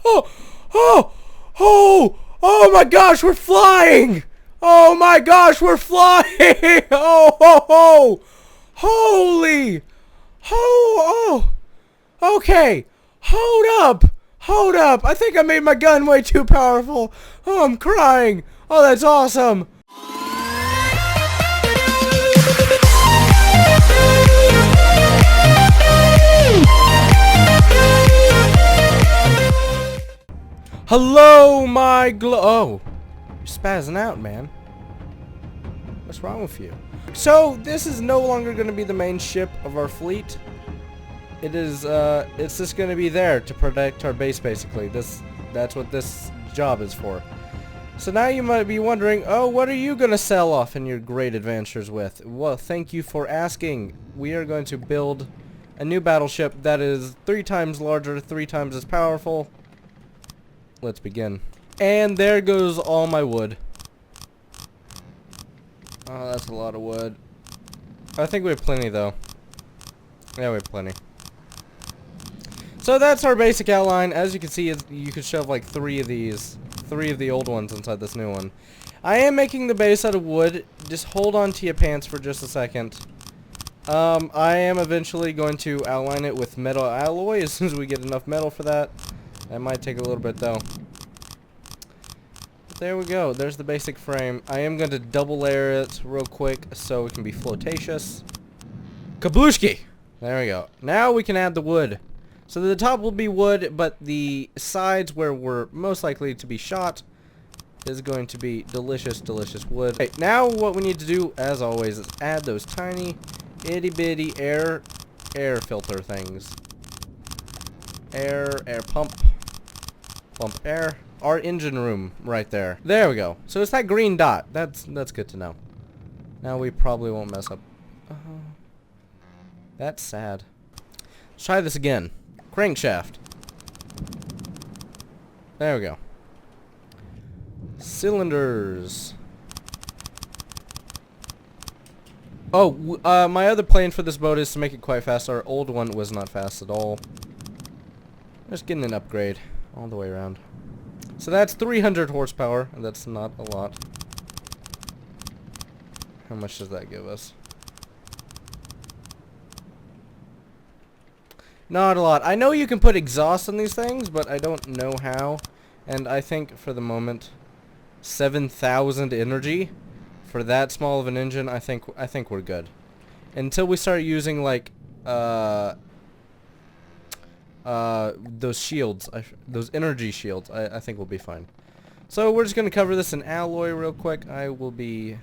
Oh! Oh! Oh! Oh my gosh, we're flying! Oh my gosh, we're flying! Oh! Oh! Oh! Holy! Oh! Oh! Okay. Hold up! Hold up! I think I made my gun way too powerful. Oh, I'm crying. Oh, that's awesome. Hello, my oh, you're spazzing out, man. What's wrong with you? So, this is no longer going to be the main ship of our fleet. It is, it's just going to be there to protect our base, basically. That's what this job is for. So now you might be wondering, oh, what are you going to sell off in your great adventures with? Well, thank you for asking. We are going to build a new battleship that is 3 times larger, 3 times as powerful. Let's begin. And there goes all my wood. Oh, that's a lot of wood. I think we have plenty, though. Yeah, we have plenty. So that's our basic outline. As you can see, you could shove like 3 of these. 3 of the old ones inside this new one. I am making the base out of wood. Just hold on to your pants for just a second. I am eventually going to outline it with metal alloy as soon as we get enough metal for that. That might take a little bit, though. But there we go. There's the basic frame. I am going to double layer it real quick so it can be flotatious. Kablooshki! There we go. Now we can add the wood. So the top will be wood, but the sides where we're most likely to be shot is going to be delicious, delicious wood. Okay, now what we need to do, as always, is add those tiny, itty-bitty air filter things. Air pump air. Our engine room right there. There we go. So it's that green dot. That's good to know. Now we probably won't mess up. That's sad. Let's try this again. Crankshaft. There we go. Cylinders. Oh, my other plan for this boat is to make it quite fast. Our old one was not fast at all. Just getting an upgrade all the way around. So that's 300 horsepower, and that's not a lot. How much does that give us? Not a lot. I know you can put exhaust on these things, but I don't know how. And I think for the moment, 7,000 energy for that small of an engine. I think we're good. Until we start using like those shields, those energy shields, I think we'll be fine. So we're just gonna cover this in alloy real quick. I will be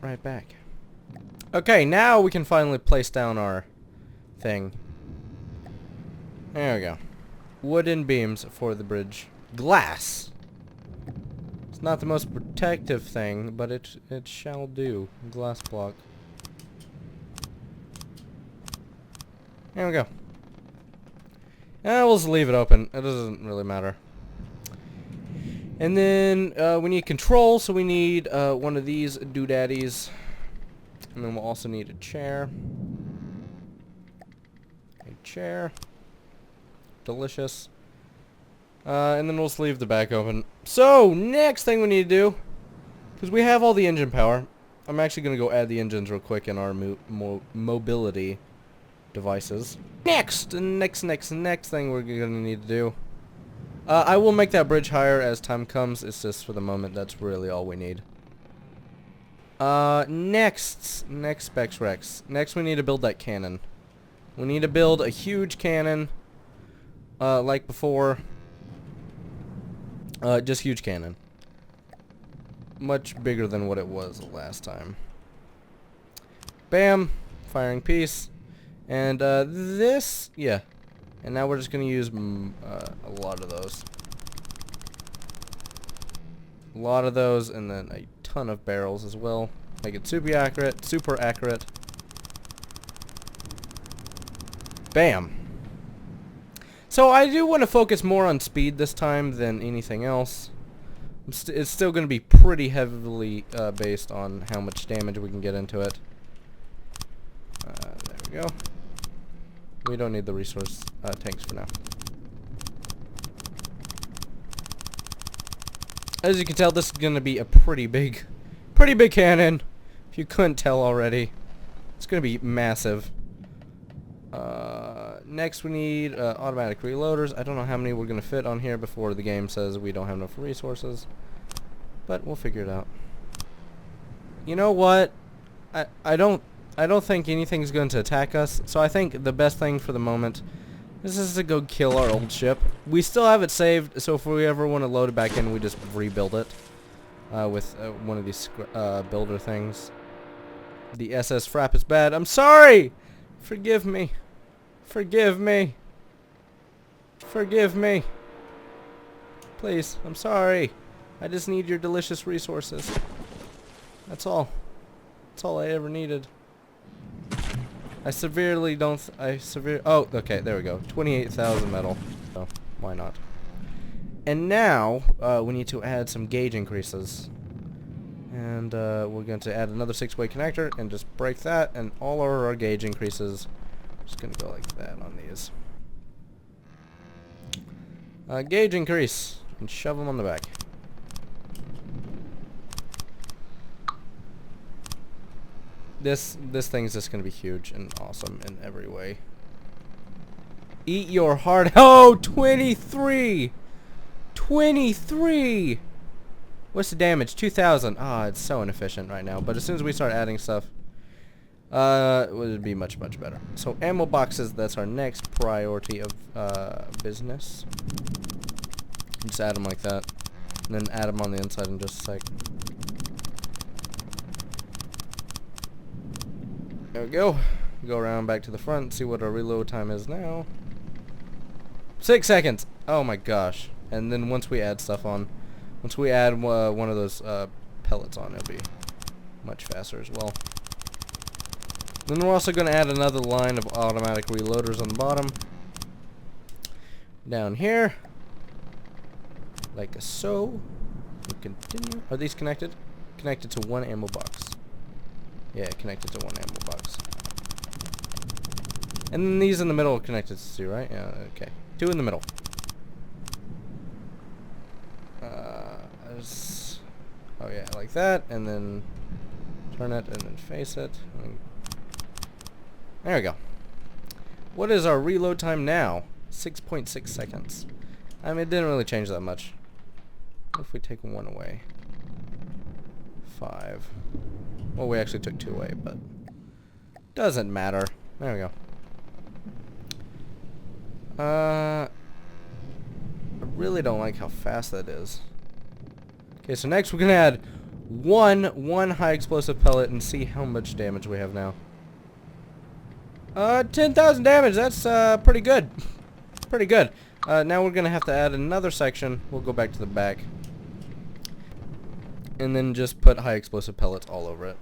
right back. Okay, now we can finally place down our thing. There we go. Wooden beams for the bridge. Glass. It's not the most protective thing, but it shall do. Glass block. There we go. We'll just leave it open. It doesn't really matter. And then we need control, so we need one of these doodaddies. And then we'll also need a chair. A chair. Delicious. And then we'll just leave the back open. So, next thing we need to do, because we have all the engine power, I'm actually going to go add the engines real quick in our mobility devices. Next thing we're going to need to do, I will make that bridge higher as time comes. It's just for the moment, that's really all we need. Next specs rex. Next we need to build that cannon. We need to build a huge cannon, like before. Just huge cannon. Much bigger than what it was the last time. Bam! Firing piece. And this, yeah. And now we're just going to use a lot of those. A lot of those, and then a ton of barrels as well. Make it super accurate. Bam! So I do want to focus more on speed this time than anything else. It's still going to be pretty heavily based on how much damage we can get into it. There we go. We don't need the resource tanks for now. As you can tell, this is gonna be a pretty big cannon. If you couldn't tell already, it's gonna be massive. Next we need automatic reloaders. I don't know how many we're gonna fit on here before the game says we don't have enough resources, but we'll figure it out. You know what? I don't think anything's going to attack us, so I think the best thing for the moment is to go kill our old ship. We still have it saved, so if we ever want to load it back in, we just rebuild it with one of these builder things. The SS Frap is bad. I'm sorry! Forgive me. Forgive me. Forgive me. Please, I'm sorry. I just need your delicious resources. That's all. That's all I ever needed. Oh, okay, there we go. 28,000 metal. So, why not? And now, we need to add some gauge increases. And, we're going to add another 6-way connector and just break that, and all of our gauge increases. Just gonna go like that on these. Gauge increase, and shove them on the back. This thing's just gonna be huge and awesome in every way. Eat your heart. Oh, 23! 23! What's the damage? 2,000. Ah, it's so inefficient right now. But as soon as we start adding stuff, it would be much better. So ammo boxes. That's our next priority of business. Just add them like that, and then add them on the inside in just a sec. There we go. Go around back to the front, see what our reload time is now. 6 seconds! Oh my gosh. And then once we add stuff on, once we add one of those pellets on, it'll be much faster as well. Then we're also going to add another line of automatic reloaders on the bottom. Down here. Like so. We continue. Are these connected? Connected to one ammo box. Yeah, connected to one ammo box. And then these in the middle are connected to 2, right? Yeah, okay. 2 in the middle. Oh yeah, like that, and then turn it, and then face it. There we go. What is our reload time now? 6.6 seconds. I mean, it didn't really change that much. What if we take 1 away? 5. Well, we actually took 2 away, but doesn't matter. There we go. I really don't like how fast that is. Okay, so next we're gonna add one high explosive pellet and see how much damage we have now. 10,000 damage. That's pretty good. Pretty good. Now we're gonna have to add another section. We'll go back to the back, and then just put high explosive pellets all over it.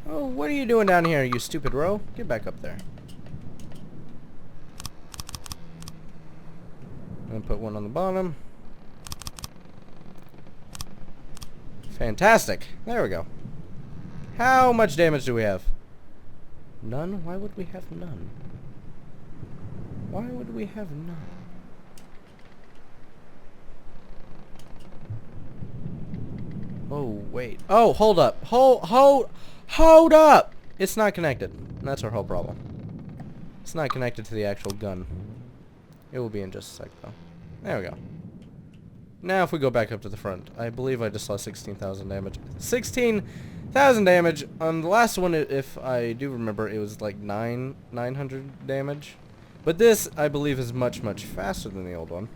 Oh, what are you doing down here, you stupid row? Get back up there. And put one on the bottom. Fantastic. There we go. How much damage do we have? None? Why would we have none? Why would we have none? Oh, wait. Oh, hold up. Hold up! It's not connected. And that's our whole problem. It's not connected to the actual gun. It will be in just a sec, though. There we go. Now if we go back up to the front, I believe I just saw 16,000 damage. 16,000 damage! On the last one, if I do remember, it was like 900 damage. But this, I believe, is much faster than the old one.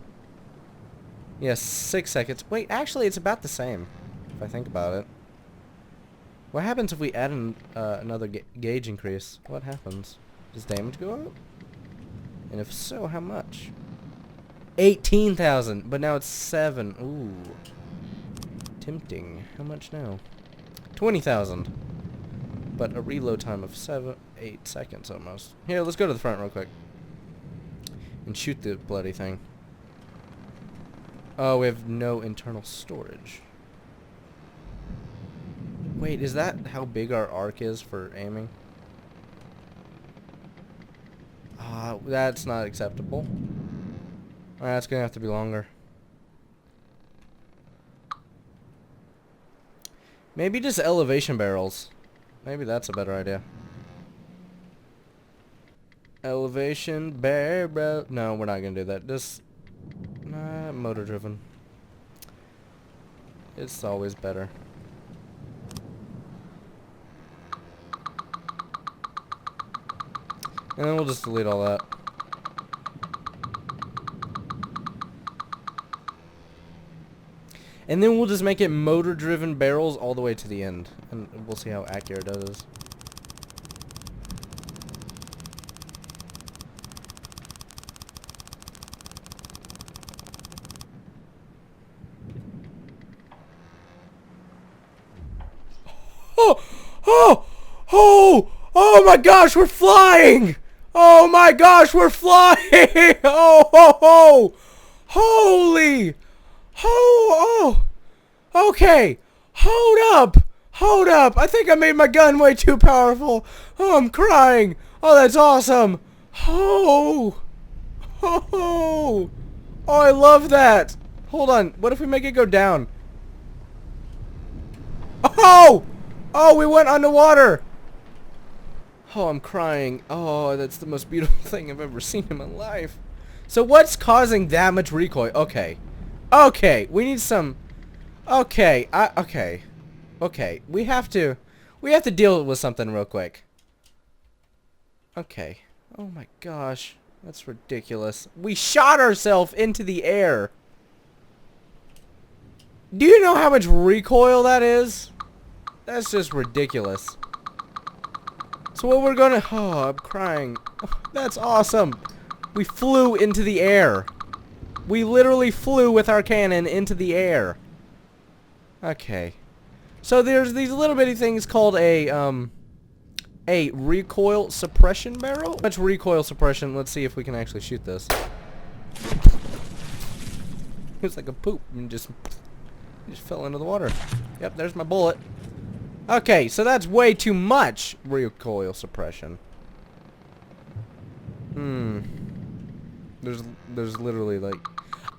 Yes, 6 seconds. Wait, actually, it's about the same, if I think about it. What happens if we add another gauge increase? What happens? Does damage go up? And if so, how much? 18,000, but now it's 7. Ooh. Tempting. How much now? 20,000. But a reload time of 8 seconds almost. Here, let's go to the front real quick. And shoot the bloody thing. Oh, we have no internal storage. Wait, is that how big our arc is for aiming? That's not acceptable. That's gonna have to be longer. Maybe just elevation barrels. Maybe that's a better idea. Elevation barrel. No, we're not gonna do that. Just motor driven. It's always better. And then we'll just delete all that. And then we'll just make it motor-driven barrels all the way to the end. And we'll see how accurate that is. Oh! Oh! Oh! Oh my gosh, we're flying! Oh my gosh, we're flying! Oh, ho, ho! Holy! Oh, oh! Okay, hold up! Hold up! I think I made my gun way too powerful! Oh, I'm crying! Oh, that's awesome! Oh! Oh! Oh, I love that! Hold on, what if we make it go down? Oh! Oh, we went underwater! Oh, I'm crying. Oh, that's the most beautiful thing I've ever seen in my life. So what's causing that much recoil? Okay. Okay, we need some... Okay, okay. Okay, we have to deal with something real quick. Okay. Oh my gosh. That's ridiculous. We shot ourselves into the air. Do you know how much recoil that is? That's just ridiculous. So what we're gonna... Oh, I'm crying. Oh, that's awesome. We flew into the air. We literally flew with our cannon into the air. Okay. So there's these little bitty things called a recoil suppression barrel. Much recoil suppression. Let's see if we can actually shoot this. It's like a poop and just fell into the water. Yep, there's my bullet. Okay, so that's way too much recoil suppression. There's literally like...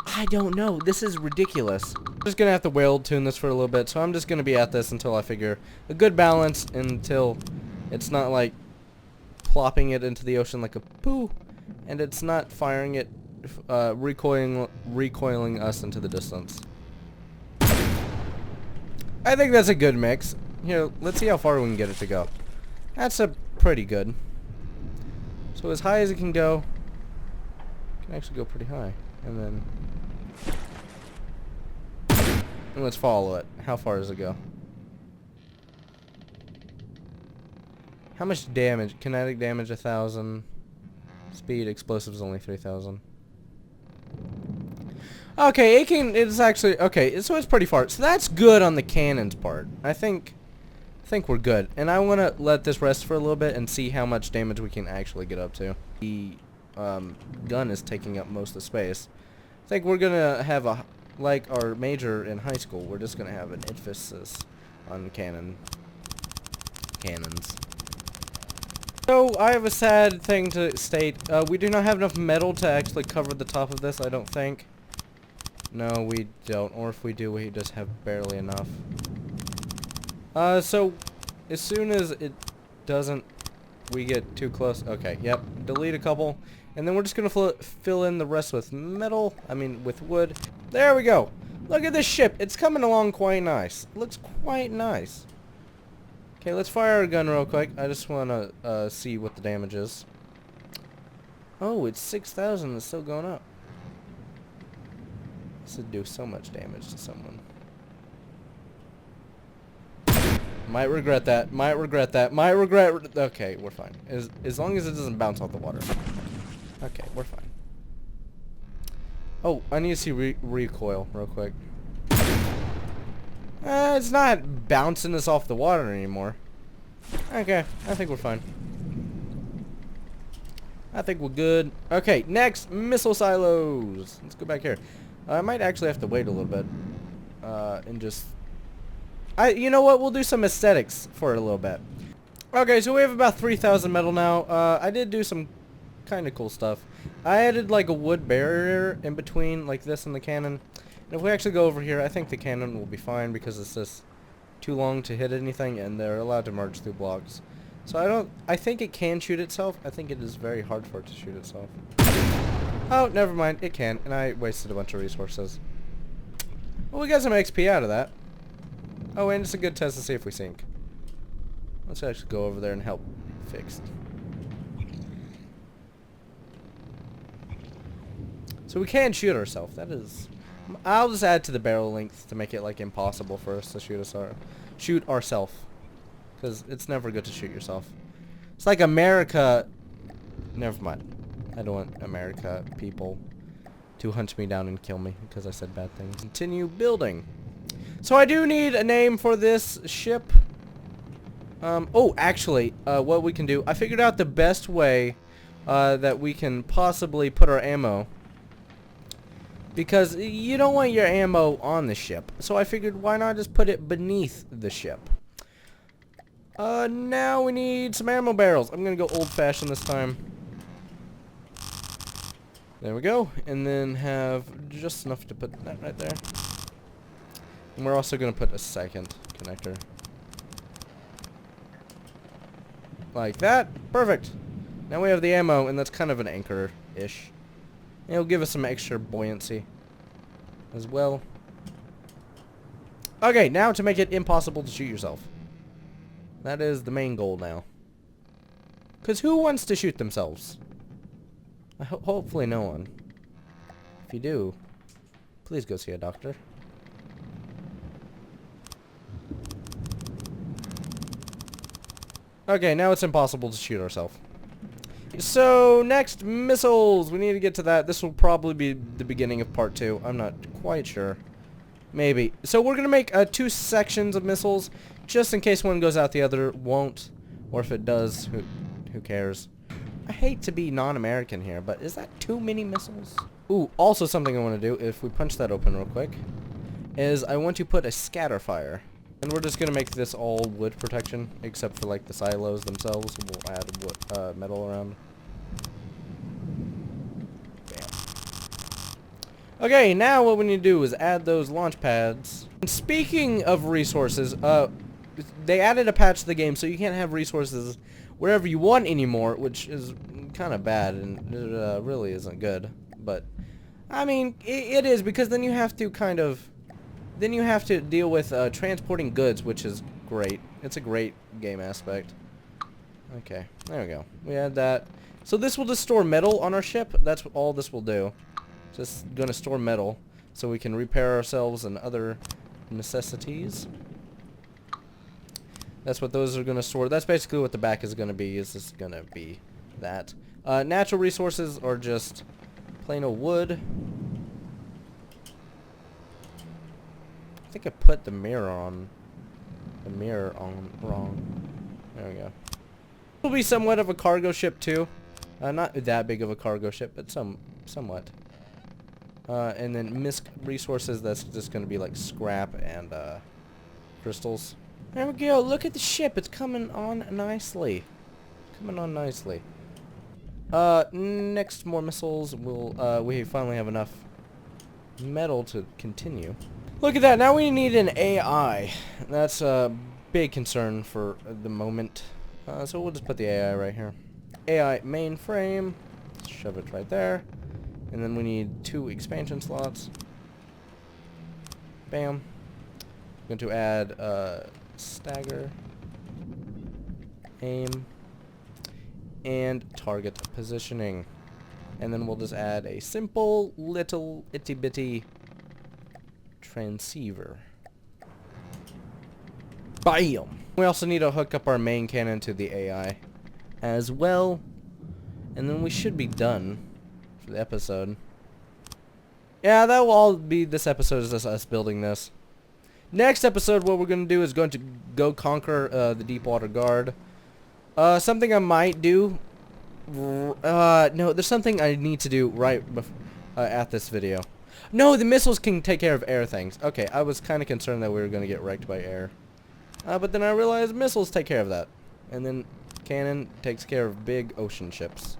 I don't know. This is ridiculous. I'm just gonna have to weld tune this for a little bit, so I'm just gonna be at this until I figure a good balance, until it's not like plopping it into the ocean like a poo, and it's not firing it, recoiling us into the distance. I think that's a good mix. Here, let's see how far we can get it to go. That's a pretty good. So as high as it can go, it can actually go pretty high. And then... And let's follow it. How far does it go? How much damage? Kinetic damage 1,000. Speed, explosives only 3,000. Okay, it's actually... Okay, so it's pretty far. So that's good on the cannon's part. I think we're good. And I want to let this rest for a little bit and see how much damage we can actually get up to. The gun is taking up most of the space. I think we're going to have a... Like our major in high school, we're just going to have an emphasis on cannons. So, I have a sad thing to state. We do not have enough metal to actually cover the top of this, I don't think. No, we don't. Or if we do, we just have barely enough. So, as soon as it doesn't... We get too close. Okay, yep. Delete a couple. And then we're just going to fill in the rest with metal. I mean, with wood. There we go. Look at this ship. It's coming along quite nice. It looks quite nice. Okay, let's fire our gun real quick. I just want to see what the damage is. Oh, it's 6,000. It's still going up. This would do so much damage to someone. Might regret that. Might regret that. Might regret... Okay, we're fine. As long as it doesn't bounce off the water. Okay, we're fine. Oh, I need to see recoil real quick. It's not bouncing us off the water anymore. Okay, I think we're fine. I think we're good. Okay, next, missile silos. Let's go back here. I might actually have to wait a little bit. And just... You know what? We'll do some aesthetics for it a little bit. Okay, so we have about 3,000 metal now. I did do some kind of cool stuff. I added like a wood barrier in between like this and the cannon. And if we actually go over here, I think the cannon will be fine because it's just too long to hit anything and they're allowed to merge through blocks. So I think it can shoot itself. I think it is very hard for it to shoot itself. Oh, never mind. It can, and I wasted a bunch of resources. Well, we got some XP out of that. Oh, and it's a good test to see if we sink. Let's actually go over there and help fix. So we can shoot ourselves. That is... I'll just add to the barrel length to make it like impossible for us to shoot ourselves. Because it's never good to shoot yourself. It's like America... Never mind. I don't want America people to hunt me down and kill me because I said bad things. Continue building. So I do need a name for this ship. Oh, actually, what we can do... I figured out the best way that we can possibly put our ammo. Because you don't want your ammo on the ship. So I figured why not just put it beneath the ship. Now we need some ammo barrels. I'm gonna go old-fashioned this time. There we go. And then have just enough to put that right there. And we're also gonna put a second connector. Like that. Perfect. Now we have the ammo, and that's kind of an anchor-ish. It'll give us some extra buoyancy as well. Okay, now to make it impossible to shoot yourself. That is the main goal now. Because who wants to shoot themselves? Hopefully no one. If you do, please go see a doctor. Okay, now it's impossible to shoot ourselves. So, next, missiles. We need to get to that. This will probably be the beginning of part 2. I'm not quite sure. Maybe. So, we're going to make 2 sections of missiles, just in case one goes out, the other won't. Or if it does, who cares? I hate to be non-American here, but is that too many missiles? Ooh, also something I want to do, if we punch that open real quick, is I want to put a scatter fire. And we're just going to make this all wood protection, except for like the silos themselves. We'll add wood, metal around. Bam. Okay, now what we need to do is add those launch pads. And speaking of resources, they added a patch to the game so you can't have resources wherever you want anymore, which is kind of bad and it really isn't good. But, I mean, it is, because then you have to kind of... Then you have to deal with transporting goods, which is great. It's a great game aspect. Okay, there we go. We had that. So this will just store metal on our ship. That's all this will do. Just going to store metal so we can repair ourselves and other necessities. That's what those are going to store. That's basically what the back is going to be. Is just going to be that. Natural resources are just plain old wood. I think I put the mirror on wrong. There we go. It will be somewhat of a cargo ship too. Not that big of a cargo ship, but somewhat. And then misc resources, that's just going to be like scrap and crystals. There we go. Look at the ship. It's coming on nicely. Coming on nicely. Next, more missiles. We finally have enough metal to continue. Look at that, now we need an AI. That's a big concern for the moment. So we'll just put the AI right here. AI mainframe. Shove it right there. And then we need 2 expansion slots. Bam. I'm going to add stagger, aim, and target positioning. And then we'll just add a simple little itty bitty transceiver. Bam! We also need to hook up our main cannon to the AI as well. And then we should be done for the episode. Yeah, that will all be this episode, is just us building this. Next episode, what we're going to do is going to go conquer the Deepwater Guard. Something I might do... no, there's something I need to do right at this video. No, the missiles can take care of air things. Okay, I was kind of concerned that we were going to get wrecked by air. But then I realized missiles take care of that. And then cannon takes care of big ocean ships.